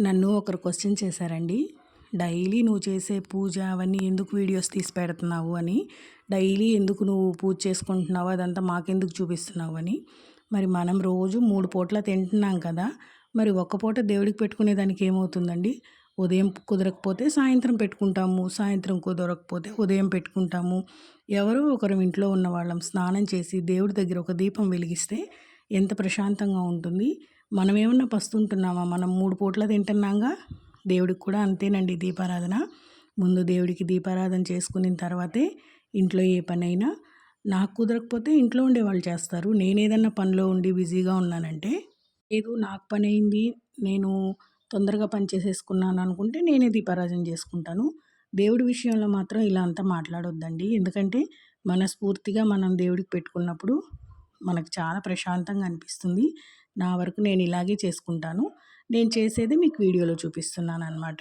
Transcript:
నన్ను ఒకరు క్వశ్చన్ చేశారండి. డైలీ నువ్వు చేసే పూజ అవన్నీ ఎందుకు వీడియోస్ తీసి పెడుతున్నావు అని. డైలీ ఎందుకు నువ్వు పూజ చేసుకుంటున్నావు అదంతా మాకెందుకు చూపిస్తున్నావు అని. మరి మనం రోజు 3 పూటల తింటున్నాం కదా! మరి ఒక్క పూట దేవుడికి పెట్టుకునేదానికి ఏమవుతుందండి? ఉదయం కుదరకపోతే సాయంత్రం పెట్టుకుంటాము. సాయంత్రం కుదరకపోతే ఉదయం పెట్టుకుంటాము. ఎవరో ఒకరం ఇంట్లో ఉన్నవాళ్ళం స్నానం చేసి దేవుడి దగ్గర ఒక దీపం వెలిగిస్తే ఎంత ప్రశాంతంగా ఉంటుంది. మనమేమన్నా పస్తుంటున్నామా? మనం 3 పూటలా తింటున్నాంగా. దేవుడికి కూడా అంతేనండి దీపారాధన. ముందు దేవుడికి దీపారాధన చేసుకున్న తర్వాతే ఇంట్లో ఏ పనైనా. నాకు కుదరకపోతే ఇంట్లో ఉండేవాళ్ళు చేస్తారు. నేనేదన్నా పనిలో ఉండి బిజీగా ఉన్నానంటే, లేదు నాకు పనయింది, నేను తొందరగా పని చేసేసుకున్నాను అనుకుంటే నేనే దీపారాధన చేసుకుంటాను. దేవుడి విషయంలో మాత్రం ఇలా అంతా మాట్లాడొద్దండి. ఎందుకంటే మనస్ఫూర్తిగా మనం దేవుడికి పెట్టుకున్నప్పుడు మనకు చాలా ప్రశాంతంగా అనిపిస్తుంది. నా వరకు నేను ఇలాగే చేసుకుంటాను. నేను చేసేది మీకు వీడియోలో చూపిస్తున్నాననమాట.